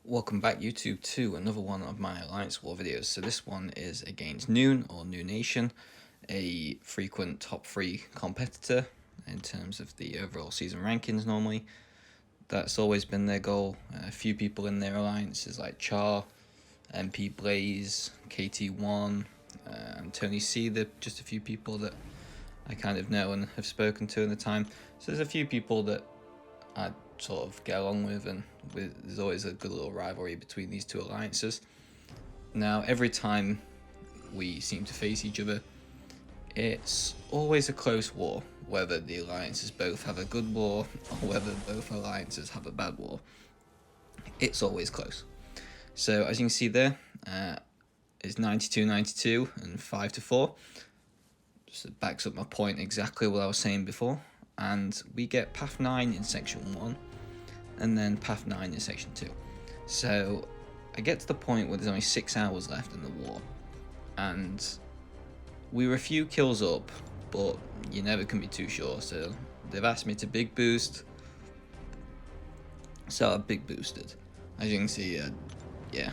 Welcome back YouTube to another one of my Alliance War videos. So this one is against Newn or New Nation, a frequent top 3 competitor in terms of the overall season rankings normally. That's always been their goal. A few people in their alliances like Char, MP Blaze, KT1, and Tony C. They're just a few people that I kind of know and have spoken to in the time. So there's a few people that I sort of get along with, and there's always a good little rivalry between these two alliances. Now, every time we seem to face each other, it's always a close war, whether the alliances both have a good war or whether both alliances have a bad war. It's always close. So as you can see there, it's 92-92 and 5-4. So it backs up my point exactly what I was saying before. And we get Path 9 in Section 1, and then Path 9 in Section 2. So I get to the point where there's only 6 hours left in the war, and we were a few kills up, but you never can be too sure. So they've asked me to big boost, so I big boosted. As you can see, yeah,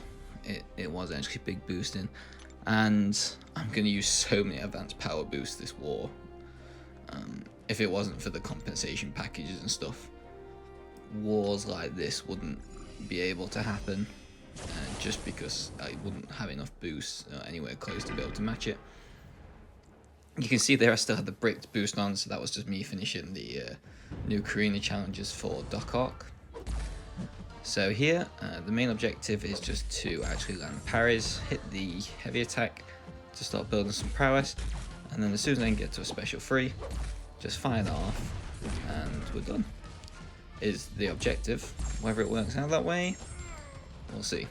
it was actually big boosting, and I'm going to use so many advanced power boosts this war. If it wasn't for the compensation packages and stuff, wars like this wouldn't be able to happen, just because I wouldn't have enough boosts anywhere close to be able to match it. You can see there I still had the bricked boost on, so that was just me finishing the new Karina challenges for Doc Arc. So here, the main objective is just to actually land parries, hit the heavy attack to start building some prowess, and then as soon as I can get to a special 3, just fire that off and we're done, is the objective. Whether it works out that way, we'll see.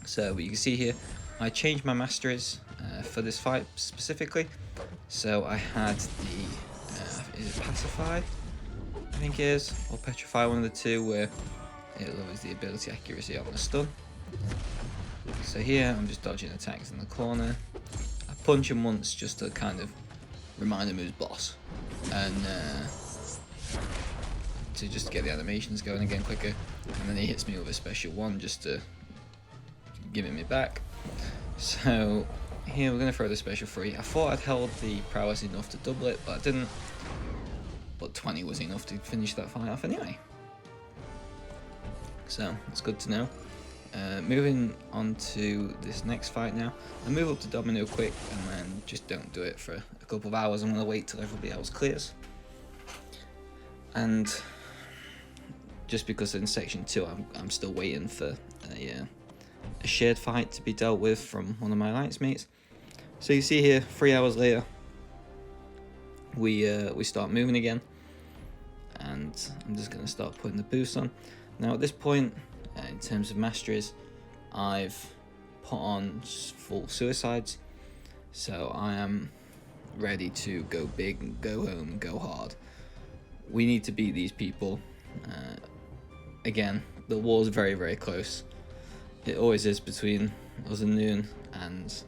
So you can see here, I changed my masteries for this fight specifically. So I had the, is it Pacify? I think it is, or Petrify, one of the two, where it lowers the ability accuracy on the stun. So here I'm just dodging attacks in the corner. I punch him once just to kind of remind him who's boss, and to just get the animations going again quicker, and then he hits me with a special one just to give it me back. So here we're going to throw the special 3. I thought I'd held the prowess enough to double it, but I didn't, but 20 was enough to finish that fight off anyway, so it's good to know. Moving on to this next fight now. I move up to Domino quick and then just don't do it for a couple of hours. I'm going to wait till everybody else clears. And just because in Section 2 I'm still waiting for a shared fight to be dealt with from one of my alliance mates. So you see here, 3 hours later, we start moving again. And I'm just going to start putting the boost on. Now at this point, in terms of masteries, I've put on full suicides, so I am ready to go big and go home and go hard. We need to beat these people. Again, the war's very, very close. It always is between us and Newn, and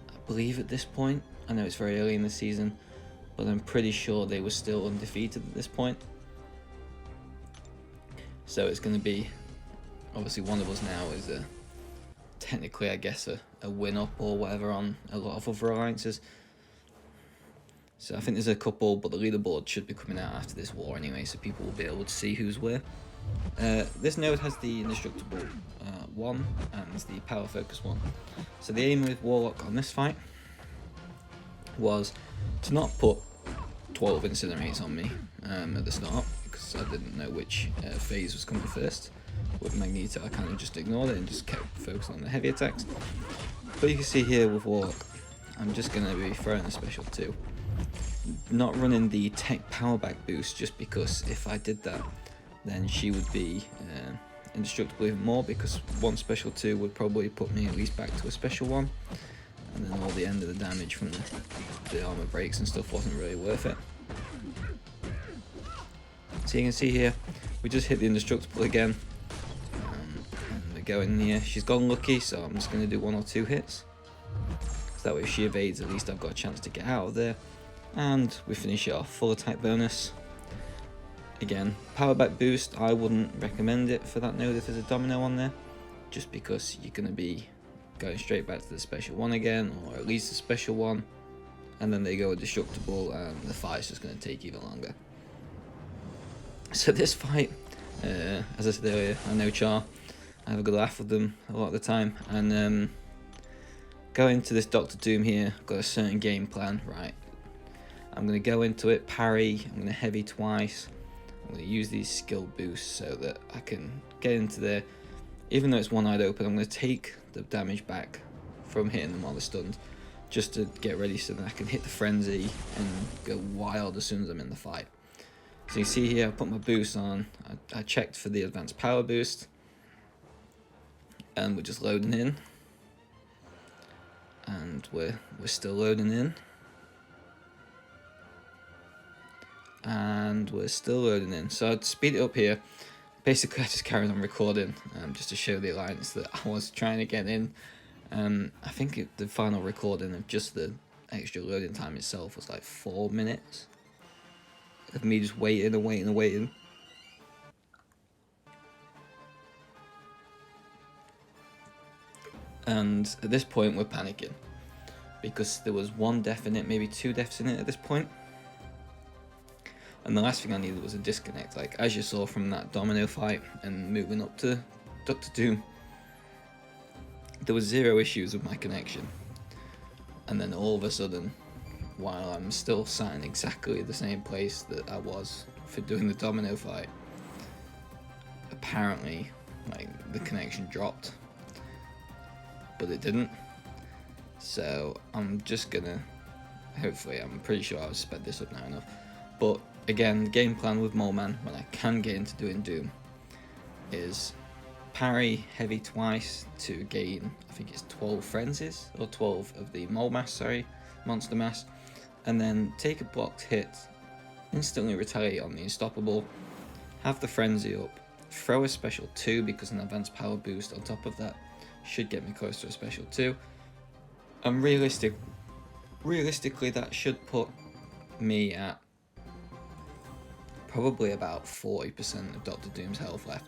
I believe at this point, I know it's very early in the season, but I'm pretty sure they were still undefeated at this point. So it's going to be, obviously one of us now is technically, I guess, a win up or whatever on a lot of other alliances. So I think there's a couple, but the leaderboard should be coming out after this war anyway, so people will be able to see who's where. This node has the indestructible 1 and the power focus 1. So the aim with Warlock on this fight was to not put 12 incinerates on me at the start, because I didn't know which phase was coming first. With Magneto, I kind of just ignored it and just kept focusing on the heavy attacks. But you can see here with Warlock, I'm just going to be throwing a special 2. Not running the tech power back boost, just because if I did that, then she would be indestructible even more, because one special 2 would probably put me at least back to a special 1. And then all the end of the damage from the armor breaks and stuff wasn't really worth it. So you can see here, we just hit the indestructible again. Going here, she's gone lucky, so I'm just going to do 1 or 2 hits, so that way if she evades, at least I've got a chance to get out of there. And we finish it off, full attack bonus. Again, power back boost, I wouldn't recommend it for that node if there's a Domino on there, just because you're going to be going straight back to the special one again, or at least a special one, and then they go destructible and the fight's just going to take even longer. So this fight, as I said earlier, I know Char, I have a good laugh with them a lot of the time, and going into this Doctor Doom here, I've got a certain game plan, right? I'm going to go into it, parry, I'm going to heavy twice, I'm going to use these skill boosts so that I can get into there. Even though it's one-eyed open, I'm going to take the damage back from hitting them while they're stunned, just to get ready so that I can hit the frenzy and go wild as soon as I'm in the fight. So you see here, I put my boost on, I checked for the advanced power boost, and we're just loading in. And we're still loading in. And we're still loading in. So I'd speed it up here. Basically, I just carried on recording just to show the alliance that I was trying to get in. I think the final recording of just the extra loading time itself was like 4 minutes of me just waiting and waiting and waiting. And at this point, we're panicking because there was one death in it, maybe 2 deaths in it at this point. And the last thing I needed was a disconnect, like as you saw from that Domino fight and moving up to Doctor Doom. There was 0 issues with my connection. And then all of a sudden, while I'm still sat in exactly the same place that I was for doing the Domino fight, apparently, like, the connection dropped. But it didn't. So I'm just gonna, hopefully, I'm pretty sure I've sped this up now enough. But again, the game plan with Mole Man, when I can get into doing Doom, is parry heavy twice to gain, I think it's 12 frenzies, or 12 of the Mole Mass, sorry, Monster Mass, and then take a blocked hit, instantly retaliate on the Unstoppable, have the frenzy up, throw a special 2 because an advanced power boost on top of that should get me close to a special 2, and realistically that should put me at probably about 40% of Doctor Doom's health left.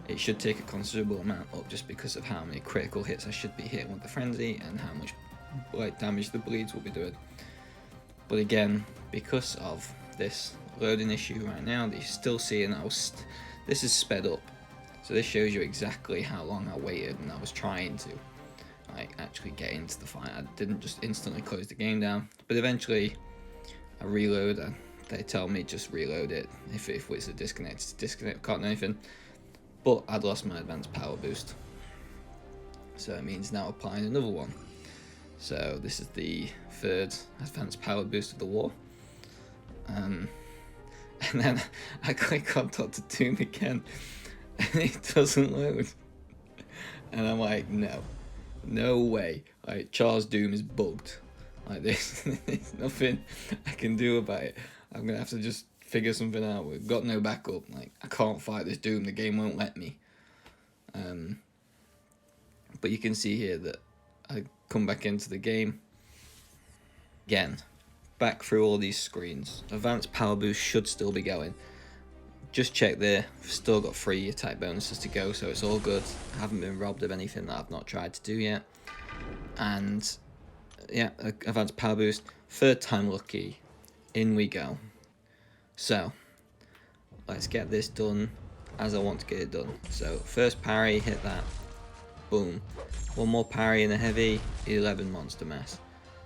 It should take a considerable amount up just because of how many critical hits I should be hitting with the frenzy and how much damage the bleeds will be doing. But again, because of this loading issue right now that you're still seeing, this is sped up. So this shows you exactly how long I waited and I was trying to actually get into the fight. I didn't just instantly close the game down, but eventually I reload. They tell me just reload it. If it's a disconnect, it's a disconnect, can't do anything. But I'd lost my advanced power boost. So it means now applying another one. So this is the 3rd advanced power boost of the war. And then I click on Doctor Doom again and it doesn't load. And I'm like, no way. Like, Charles Doom is bugged. Like, there's nothing I can do about it. I'm gonna have to just figure something out. We've got no backup. Like, I can't fight this Doom. The game won't let me. But you can see here that I come back into the game. Again, back through all these screens. Advanced power boost should still be going. Just check there. Still got 3 attack bonuses to go, so it's all good. I haven't been robbed of anything that I've not tried to do yet. And yeah, advanced power boost. 3rd time lucky. In we go. So let's get this done as I want to get it done. So first parry, hit that. Boom. One more parry in a heavy, 11 monster mass.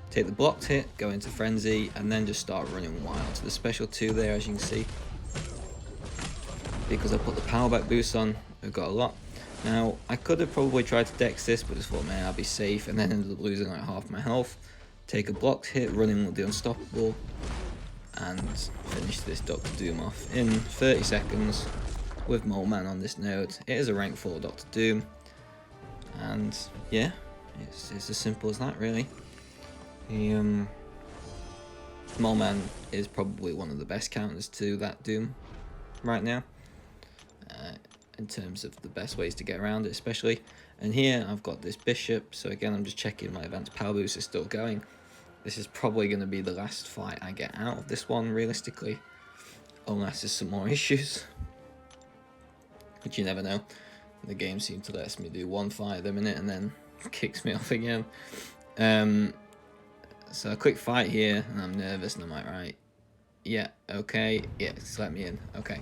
Take the blocked hit, go into frenzy, and then just start running wild. So the special 2 there, as you can see. Because I put the power back boost on, I've got a lot. Now, I could have probably tried to dex this, but just thought, man, I'll be safe, and then ended up losing like half my health. Take a blocked hit, running with the Unstoppable, and finish this Doctor Doom off in 30 seconds with Mole Man on this node. It is a rank 4 Doctor Doom, and yeah, it's as simple as that, really. The Mole Man is probably one of the best counters to that Doom right now, in terms of the best ways to get around it, especially. And here I've got this Bishop, so again I'm just checking my advanced power boost is still going. This is probably going to be the last fight I get out of this one, realistically. unless there's some more issues, which you never know. The game seems to let me do one fight at a minute and then kicks me off again. So a quick fight here, and I'm nervous, and I'm like, right, yeah, okay, yeah, it's let me in, okay.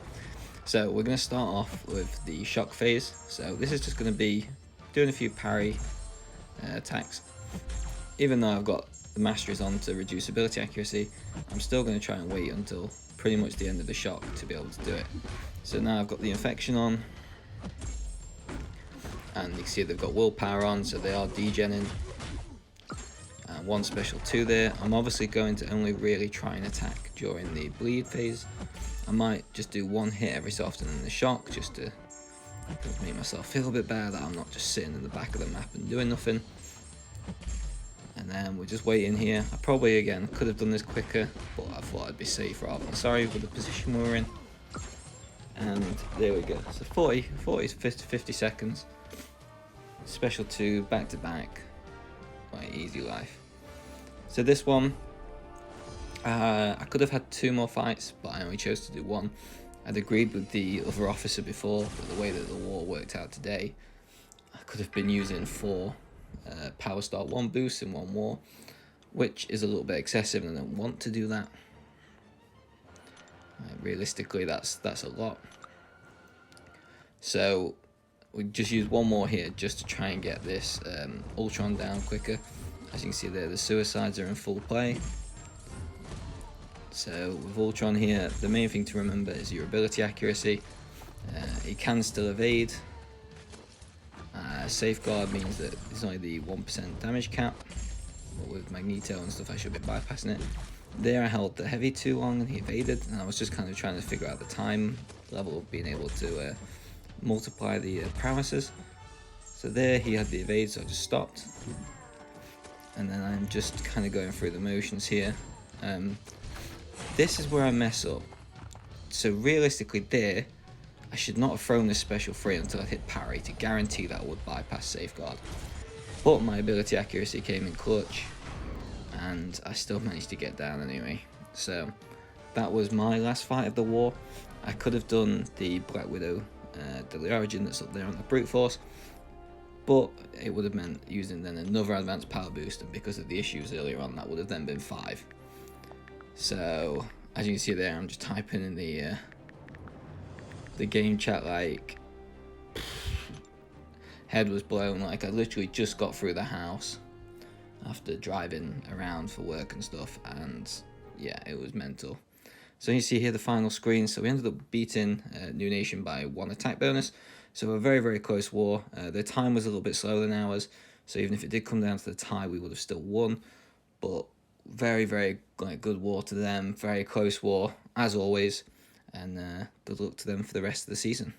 So we're going to start off with the shock phase. So this is just going to be doing a few parry attacks. Even though I've got the masteries on to reduce ability accuracy, I'm still going to try and wait until pretty much the end of the shock to be able to do it. So now I've got the infection on, and you can see they've got willpower on, so they are degenning. And one special 2 there. I'm obviously going to only really try and attack during the bleed phase. I might just do one hit every so often in the shock, just to make myself feel a bit better that I'm not just sitting in the back of the map and doing nothing. And then we're just waiting here. I probably, again, could have done this quicker, but I thought I'd be safe rather than sorry with the position we were in. And there we go. So 40 to 50 seconds. Special 2, back to back. Quite easy life. So this one, I could have had 2 more fights, but I only chose to do 1. I'd agreed with the other officer before, but the way that the war worked out today, I could have been using 4 Power Star 1 boosts in 1 war, which is a little bit excessive, and I don't want to do that. Realistically, that's a lot. So we just use 1 more here just to try and get this Voltron down quicker. As you can see there, the suicides are in full play. So with Voltron here, the main thing to remember is your ability accuracy. He can still evade. Safeguard means that it's only the 1% damage cap, but with Magneto and stuff I should be bypassing it. There I held the heavy too long and he evaded, and I was just kind of trying to figure out the time level of being able to multiply the prowesses. So there he had the evade, so I just stopped. And then I'm just kind of going through the motions here. This is where I mess up. So realistically there, I should not have thrown this special 3 until I hit parry to guarantee that I would bypass safeguard. But my ability accuracy came in clutch, and I still managed to get down anyway. So that was my last fight of the war. I could have done the Black Widow Deadly Origin that's up there on the brute force, but it would have meant using then another advanced power boost, and because of the issues earlier on, that would have then been 5. So as you can see there, I'm just typing in the game chat like head was blown. Like I literally just got through the house after driving around for work and stuff, and yeah, it was mental. So you see here the final screen. So we ended up beating New Nation by 1 attack bonus. So a very, very close war. The time was a little bit slower than ours, so even if it did come down to the tie, we would have still won. But very, very good war to them. Very close war as always, and good luck to them for the rest of the season.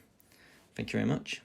Thank you very much.